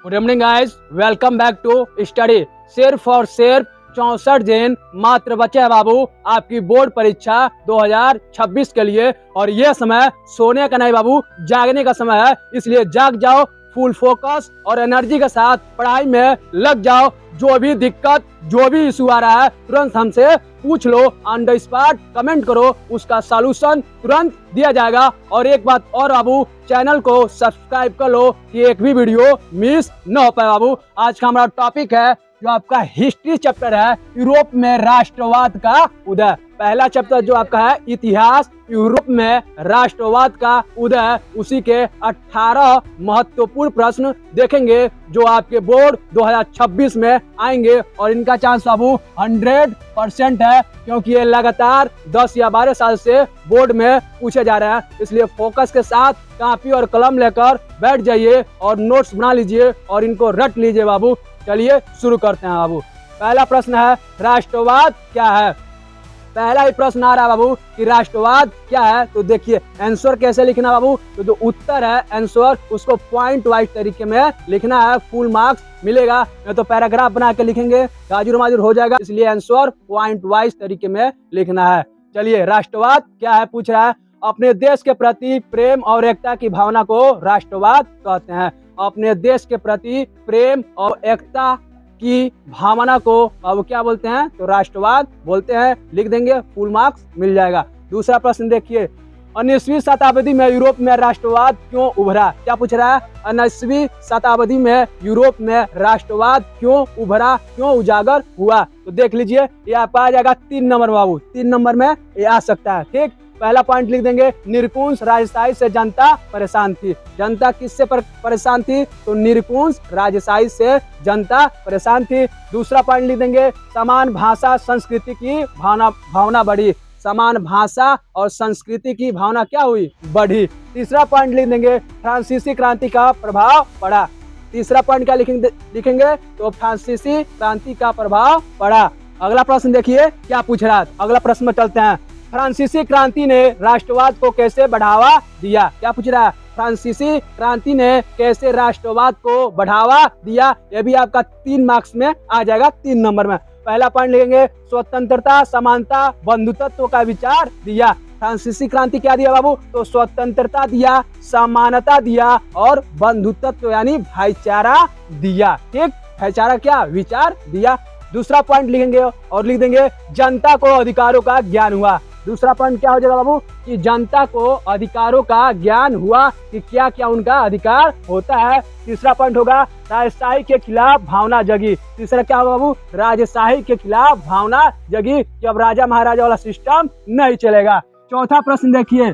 Good evening guys, welcome back to study. सिर्फ और सिर्फ 64 दिन मात्र बचे हैं बाबू आपकी बोर्ड परीक्षा 2026 के लिए। और ये समय सोने का नहीं बाबू, जागने का समय है। इसलिए जाग जाओ, फुल फोकस और एनर्जी के साथ पढ़ाई में लग जाओ। जो भी दिक्कत, जो भी इशू आ रहा है, तुरंत हमसे पूछ लो, ऑन द स्पॉट कमेंट करो, उसका सॉल्यूशन तुरंत दिया जाएगा। और एक बात और बाबू, चैनल को सब्सक्राइब कर लो कि एक भी वीडियो मिस न हो पाए बाबू। आज का हमारा टॉपिक है जो आपका हिस्ट्री चैप्टर है, यूरोप में राष्ट्रवाद का उदय। पहला चैप्टर जो आपका है इतिहास, यूरोप में राष्ट्रवाद का उदय, उसी के 18 महत्वपूर्ण प्रश्न देखेंगे जो आपके बोर्ड 2026 में आएंगे। और इनका चांस बाबू 100% है, क्योंकि ये लगातार 10 या 12 साल से बोर्ड में पूछे जा रहे हैं। इसलिए फोकस के साथ कॉपी और कलम लेकर बैठ जाइए और नोट्स बना लीजिए और इनको रट लीजिए बाबू। चलिए शुरू करते हैं बाबू। पहला प्रश्न है, राष्ट्रवाद क्या है? पहला ही प्रश्न आ रहा है बाबू कि राष्ट्रवाद क्या है। तो देखिए आंसर कैसे लिखना बाबू, तो जो उत्तर है आंसर उसको पॉइंट वाइज तरीके में लिखना है, फुल मार्क्स मिलेगा। नहीं तो पैराग्राफ बना के लिखेंगे, गाजुर माजुर हो जाएगा। इसलिए आंसर पॉइंट वाइज तरीके में लिखना है। चलिए, राष्ट्रवाद क्या है पूछ रहा है। अपने देश के प्रति प्रेम और एकता की भावना को राष्ट्रवाद कहते हैं। अपने देश के प्रति प्रेम और एकता की भावना को अब क्या बोलते हैं, तो राष्ट्रवाद बोलते हैं। लिख देंगे, फुल मार्क्स मिल जाएगा। दूसरा प्रश्न देखिए, 19वीं शताब्दी में यूरोप में राष्ट्रवाद क्यों उभरा? क्या पूछ रहा है, 19वीं शताब्दी में यूरोप में राष्ट्रवाद क्यों उभरा, क्यों उजागर हुआ? तो देख लीजिए, ये आप आ जाएगा 3 नंबर बाबू। 3 नंबर में ये आ सकता है। ठीक, पहला पॉइंट लिख देंगे, निरंकुश राजशाही से जनता परेशान थी। जनता किससे परेशान थी, तो निरंकुश राजशाही से जनता परेशान थी। दूसरा पॉइंट लिख देंगे, समान भाषा संस्कृति की भावना बढ़ी। समान भाषा और संस्कृति की भावना क्या हुई, बढ़ी। तीसरा पॉइंट लिख देंगे, फ्रांसीसी क्रांति का प्रभाव पड़ा। तीसरा पॉइंट क्या लिखेंगे, तो फ्रांसीसी क्रांति का प्रभाव पड़ा। अगला प्रश्न देखिए क्या पूछ रहा है। अगला प्रश्न में चलते हैं, फ्रांसीसी क्रांति ने राष्ट्रवाद को कैसे बढ़ावा दिया? क्या पूछ रहा है, फ्रांसीसी क्रांति ने कैसे राष्ट्रवाद को बढ़ावा दिया? यह भी आपका 3 मार्क्स में आ जाएगा, 3 नंबर में। पहला पॉइंट लिखेंगे, स्वतंत्रता, समानता, बंधुत्व का विचार दिया। फ्रांसीसी क्रांति क्या दिया बाबू, तो स्वतंत्रता दिया, समानता दिया और बंधुत्व यानी भाईचारा दिया। ठीक, भाईचारा क्या, विचार दिया। दूसरा पॉइंट लिखेंगे और लिख देंगे, जनता को अधिकारों का ज्ञान हुआ। दूसरा पॉइंट क्या हो जाएगा बाबू, कि जनता को अधिकारों का ज्ञान हुआ कि क्या क्या उनका अधिकार होता है। तीसरा पॉइंट होगा, राजशाही के खिलाफ भावना जगी। तीसरा क्या होगा बाबू, राजशाही के खिलाफ भावना जगी कि अब राजा महाराजा वाला सिस्टम नहीं चलेगा। चौथा प्रश्न देखिए,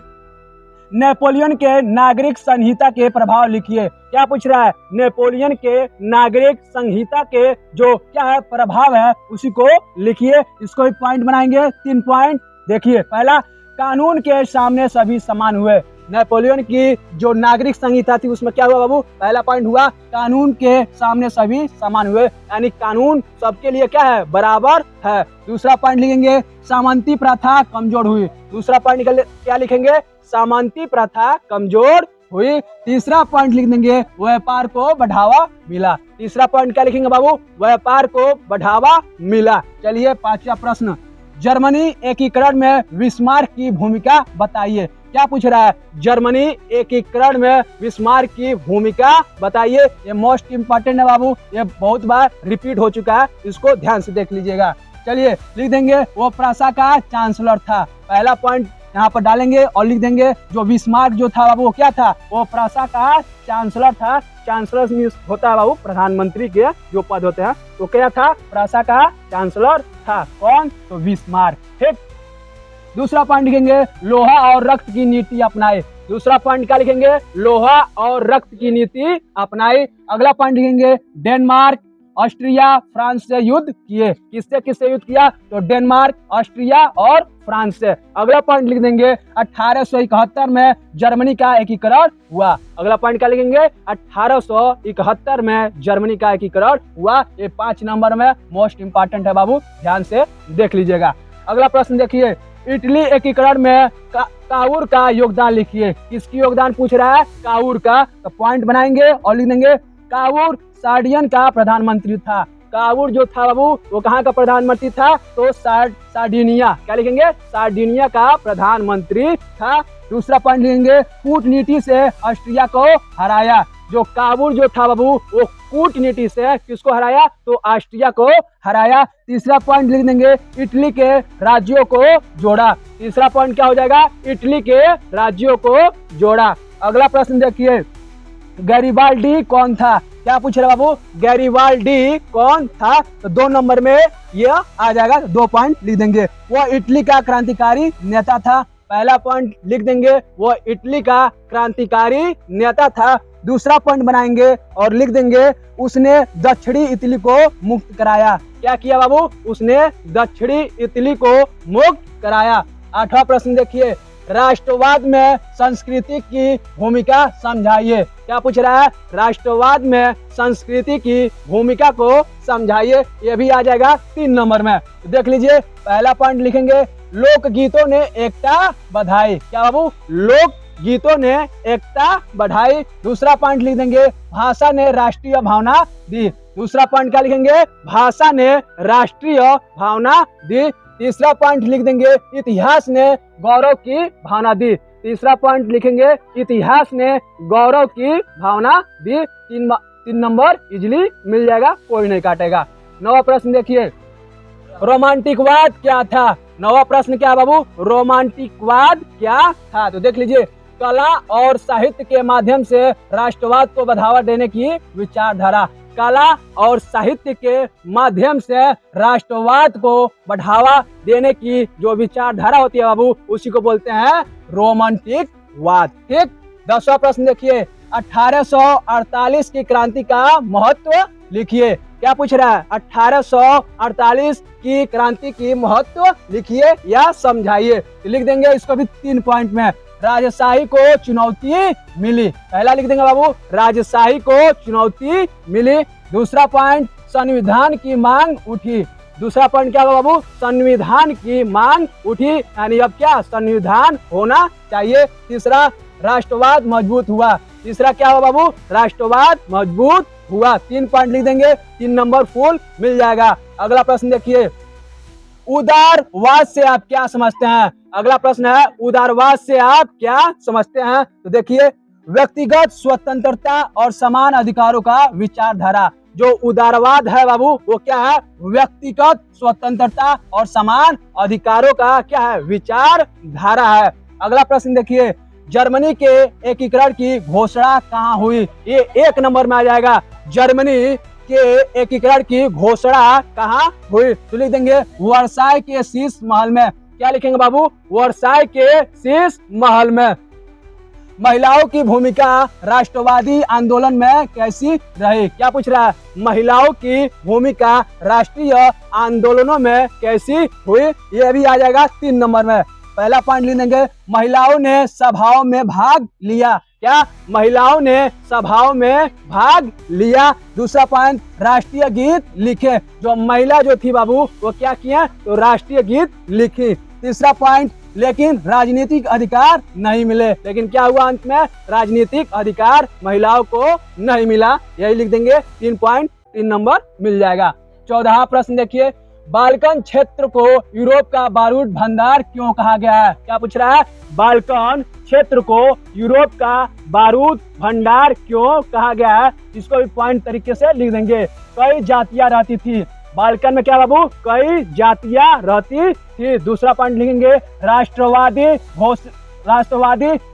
नेपोलियन के नागरिक संहिता के प्रभाव लिखिए। क्या पूछ रहा है, नेपोलियन के नागरिक संहिता के जो क्या है प्रभाव है उसी को लिखिए। इसको भी पॉइंट बनाएंगे, 3 पॉइंट। देखिए, पहला, कानून के सामने सभी समान हुए। नेपोलियन की जो नागरिक संहिता थी उसमें क्या हुआ बाबू, पहला पॉइंट हुआ, कानून के सामने सभी समान हुए, यानी कानून सबके लिए क्या है, बराबर है। दूसरा पॉइंट लिखेंगे, सामंती प्रथा कमजोर हुई। दूसरा पॉइंट क्या लिखेंगे, सामंती प्रथा कमजोर हुई। तीसरा पॉइंट लिख देंगे, व्यापार को बढ़ावा मिला। तीसरा पॉइंट क्या लिखेंगे बाबू, व्यापार को बढ़ावा मिला। चलिए, 5वां प्रश्न, जर्मनी एकीकरण में बिस्मार्क की भूमिका बताइए। क्या पूछ रहा है, जर्मनी एकीकरण में बिस्मार्क की भूमिका बताइए। ये मोस्ट इंपॉर्टेंट है बाबू, ये बहुत बार रिपीट हो चुका है, इसको ध्यान से देख लीजिएगा। चलिए, लिख देंगे, वो प्रासा का चांसलर था। पहला पॉइंट यहाँ पर डालेंगे और लिख देंगे, जो बिस्मार्क जो था बाबू वो क्या था, वो प्रासा का चांसलर था। चांसलर होता है बाबू प्रधानमंत्री के जो पद होते हैं, तो क्या था, प्रासा का चांसलर था। कौन, तो बिस्मार्क। ठीक, दूसरा पॉइंट लिखेंगे, लोहा और रक्त की नीति अपनाए। दूसरा पॉइंट क्या लिखेंगे, लोहा और रक्त की नीति अपनाई। अगला पॉइंट लिखेंगे, डेनमार्क, ऑस्ट्रिया, फ्रांस से युद्ध किए। किससे किससे युद्ध किया, तो डेनमार्क, ऑस्ट्रिया और फ्रांस से। अगला पॉइंट लिख देंगे, 1871 में जर्मनी का एकीकरण हुआ। अगला पॉइंट क्या लिखेंगे, 1871 में जर्मनी का एकीकरण हुआ। ये 5 नंबर में मोस्ट इंपॉर्टेंट है बाबू, ध्यान से देख लीजिएगा। अगला प्रश्न देखिए, इटली एकीकरण में काउर का योगदान लिखिए। किसकी योगदान पूछ रहा है, काउर का। तो पॉइंट बनाएंगे और लिख देंगे, कावूर सार्डियन का प्रधानमंत्री था। कावूर जो था बाबू वो कहाँ का प्रधानमंत्री था? तो सार्डिनिया, क्या लिखेंगे? सार्डिनिया का प्रधानमंत्री था। दूसरा पॉइंट लिखेंगे कूटनीति से ऑस्ट्रिया को हराया। जो कावूर जो था बाबू वो कूटनीति से किसको हराया? तो ऑस्ट्रिया को हराया। तीसरा पॉइंट लिख देंगे इटली के राज्यों को जोड़ा। तीसरा पॉइंट क्या हो जाएगा? इटली के राज्यों को जोड़ा। अगला प्रश्न देखिए, गैरिबाल्डी कौन था? क्या पूछ रहे बाबू? गैरिबाल्डी कौन था? तो 2 नंबर में यह आ जाएगा, 2 पॉइंट लिख देंगे। वो इटली का क्रांतिकारी नेता था। पहला पॉइंट लिख देंगे वो इटली का क्रांतिकारी नेता था। दूसरा पॉइंट बनाएंगे और लिख देंगे उसने दक्षिणी इटली को मुक्त कराया। क्या किया बाबू? उसने दक्षिणी इटली को मुक्त कराया। 8वां प्रश्न देखिए, राष्ट्रवाद में संस्कृति की भूमिका समझाइए। क्या पूछ रहा है? राष्ट्रवाद में संस्कृति की भूमिका को समझाइए। ये भी आ जाएगा 3 नंबर में। देख लीजिए, पहला पॉइंट लिखेंगे लोकगीतों ने एकता बढ़ाई। क्या बाबू? लोक गीतों ने एकता बढ़ाई। दूसरा पॉइंट लिख देंगे भाषा ने राष्ट्रीय भावना दी। दूसरा पॉइंट क्या लिखेंगे? भाषा ने राष्ट्रीय भावना दी। तीसरा पॉइंट लिख देंगे इतिहास ने गौरव की भावना दी। तीसरा पॉइंट लिखेंगे इतिहास ने गौरव की भावना दी। 3 नंबर इजिली मिल जाएगा, कोई नहीं काटेगा। 9वां प्रश्न देखिए, रोमांटिकवाद क्या था? 9वां प्रश्न क्या है बाबू? रोमांटिकवाद क्या था? तो देख लीजिए, कला और साहित्य के माध्यम से राष्ट्रवाद को बढ़ावा देने की विचारधारा। कला और साहित्य के माध्यम से राष्ट्रवाद को बढ़ावा देने की जो विचारधारा होती है बाबू, उसी को बोलते हैं रोमांटिकवाद। ठीक। 10वां प्रश्न देखिए, 1848 की क्रांति का महत्व लिखिए। क्या पूछ रहा है? 1848 की क्रांति की महत्व लिखिए या समझाइए। लिख देंगे इसको भी 3 पॉइंट में। राजशाही को चुनौती मिली। पहला लिख देंगे बाबू राजशाही को चुनौती मिली। दूसरा पॉइंट संविधान की मांग उठी। दूसरा पॉइंट क्या होगा बाबू? संविधान की मांग उठी, यानी अब क्या? संविधान होना चाहिए। तीसरा राष्ट्रवाद मजबूत हुआ। तीसरा क्या होगा बाबू? राष्ट्रवाद मजबूत हुआ। 3 पॉइंट लिख देंगे, 3 नंबर फुल मिल जाएगा। अगला प्रश्न देखिए, उदारवाद से आप क्या समझते हैं? अगला प्रश्न है उदारवाद से आप क्या समझते हैं? तो देखिए, व्यक्तिगत स्वतंत्रता और समान अधिकारों का विचारधारा। जो उदारवाद है बाबू वो क्या है? व्यक्तिगत स्वतंत्रता और समान अधिकारों का क्या है? विचारधारा है। अगला प्रश्न देखिए, जर्मनी के एकीकरण की घोषणा कहाँ हुई? ये 1 नंबर में आ जाएगा। जर्मनी के एकीकरण की घोषणा कहाँ हुई? तो लिख देंगे वर्साई के शीश महल में। क्या लिखेंगे बाबू? वर्साई के शीश महल में। महिलाओं की भूमिका राष्ट्रवादी आंदोलन में कैसी रही? क्या पूछ रहा है? महिलाओं की भूमिका राष्ट्रीय आंदोलनों में कैसी हुई? ये भी आ जाएगा 3 नंबर में। पहला पॉइंट लिख देंगे महिलाओं ने सभाओं में भाग लिया। क्या? महिलाओं ने सभाओं में भाग लिया। दूसरा पॉइंट राष्ट्रीय गीत लिखे। जो महिला जो थी बाबू वो क्या किया? तो राष्ट्रीय गीत लिखी। तीसरा पॉइंट, लेकिन राजनीतिक अधिकार नहीं मिले। लेकिन क्या हुआ अंत में? राजनीतिक अधिकार महिलाओं को नहीं मिला। यही लिख देंगे, 3 पॉइंट 3 नंबर मिल जाएगा। 14वां प्रश्न देखिए, बाल्कन क्षेत्र को यूरोप का बारूद भंडार क्यों कहा गया है? क्या पूछ रहा है? बाल्कन क्षेत्र को यूरोप का बारूद भंडार क्यों कहा गया है? इसको भी पॉइंट तरीके से लिख देंगे। कई जातियां रहती थी बाल्कन में। क्या बाबू? कई जातियां रहती थी। दूसरा पॉइंट लिखेंगे राष्ट्रवादी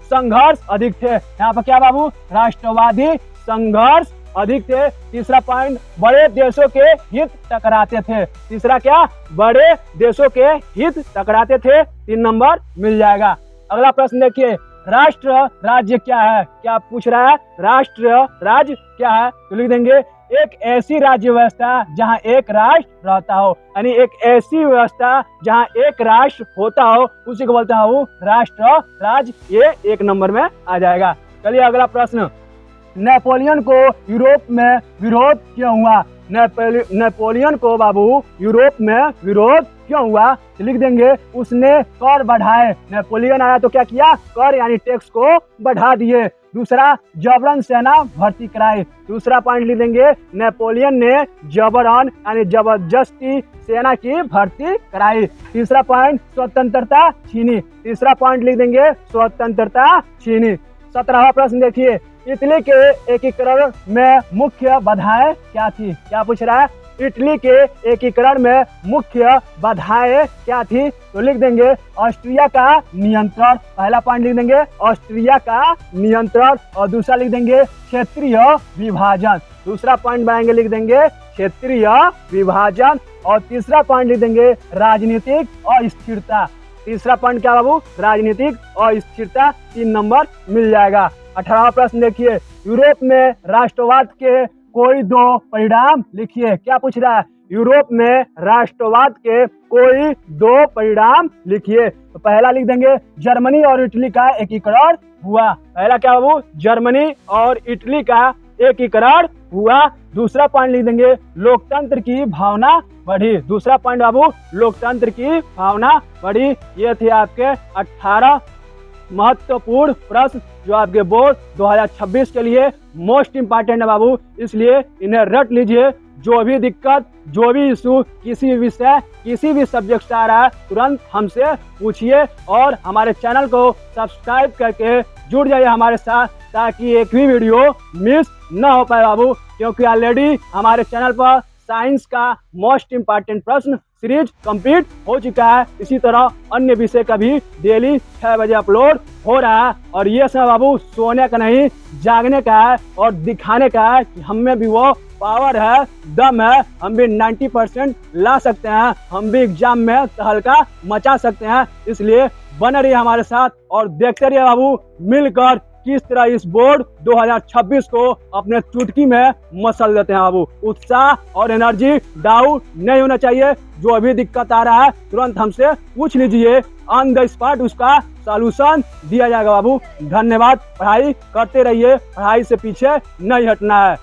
संघर्ष अधिक थे। यहाँ पर क्या बाबू? राष्ट्रवादी संघर्ष अधिक थे। तीसरा पॉइंट, बड़े देशों के हित टकराते थे। तीसरा क्या? बड़े देशों के हित टकराते थे। 3 नंबर मिल जाएगा। अगला प्रश्न देखिए, राष्ट्र राज्य क्या है? क्या पूछ रहा है? राष्ट्र राज्य क्या है? तो लिख देंगे एक ऐसी राज्य व्यवस्था जहां एक राष्ट्र रहता हो, यानी एक ऐसी व्यवस्था जहां एक राष्ट्र होता हो, उसी को बोलते हैं राष्ट्र राज्य। ये 1 नंबर में आ जाएगा। चलिए अगला प्रश्न, नेपोलियन को यूरोप में विरोध क्यों हुआ? नेपोलियन को बाबू यूरोप में विरोध क्यों हुआ? लिख देंगे उसने कर बढ़ाए। नेपोलियन आया तो क्या किया? कर यानी टैक्स को बढ़ा दिए। दूसरा, जबरन सेना भर्ती कराई। दूसरा पॉइंट लिख देंगे, नेपोलियन ने जबरन यानी जबरदस्ती सेना की भर्ती कराई। तीसरा पॉइंट, स्वतंत्रता छीनी। तीसरा पॉइंट लिख देंगे, स्वतंत्रता छीनी। 17वां प्रश्न देखिए, इटली के एकीकरण में मुख्य बाधाएं क्या थी? क्या पूछ रहा है? इटली के एकीकरण में मुख्य बाधाएं क्या थी? तो लिख देंगे, ऑस्ट्रिया का नियंत्रण। पहला पॉइंट लिख देंगे, ऑस्ट्रिया का नियंत्रण। और दूसरा लिख देंगे, क्षेत्रीय विभाजन। दूसरा पॉइंट बनाएंगे, लिख देंगे क्षेत्रीय विभाजन। और तीसरा पॉइंट लिख देंगे, राजनीतिक अस्थिरता। तीसरा पॉइंट क्या बाबू? राजनीतिक अस्थिरता। 3 नंबर मिल जाएगा। 18वां प्रश्न देखिए, यूरोप में राष्ट्रवाद के कोई 2 परिणाम लिखिए। क्या पूछ रहा है? यूरोप में राष्ट्रवाद के कोई 2 परिणाम लिखिए। तो पहला लिख देंगे, जर्मनी और इटली का एकीकरण हुआ। पहला क्या बाबू? जर्मनी और इटली का एकीकरण हुआ। दूसरा पॉइंट लिख देंगे, लोकतंत्र की भावना बढ़ी। दूसरा पॉइंट बाबू, लोकतंत्र की भावना बढ़ी। ये थे आपके 18 महत्वपूर्ण प्रश्न जो आपके बोर्ड 2026 के लिए मोस्ट इंपॉर्टेंट है बाबू, इसलिए इन्हें रट लीजिए। जो भी दिक्कत, जो भी इशू, किसी भी विषय, किसी भी सब्जेक्ट से आ रहा है, तुरंत हमसे पूछिए और हमारे चैनल को सब्सक्राइब करके जुड़ जाइए हमारे साथ, ताकि एक भी वीडियो मिस न हो पाए बाबू। क्योंकि ऑलरेडी हमारे चैनल पर साइंस का मोस्ट इंपॉर्टेंट प्रश्न सीरीज कंप्लीट हो चुका है। इसी तरह अन्य विषय का भी डेली 6 बजे अपलोड हो रहा है। और ये सब बाबू सोने का नहीं, जागने का है और दिखाने का है कि हम में भी वो पावर है, दम है। हम भी 90% ला सकते हैं, हम भी एग्जाम में तहलका मचा सकते हैं। इसलिए बने रहिए हमारे साथ और देखते रहिए बाबू, मिलकर किस तरह इस बोर्ड 2026 को अपने चुटकी में मसल देते हैं बाबू। उत्साह और एनर्जी डाउन नहीं होना चाहिए। जो अभी दिक्कत आ रहा है तुरंत हमसे पूछ लीजिए, ऑन द स्पॉट उसका सॉल्यूशन दिया जाएगा बाबू। धन्यवाद। पढ़ाई करते रहिए, पढ़ाई से पीछे नहीं हटना है।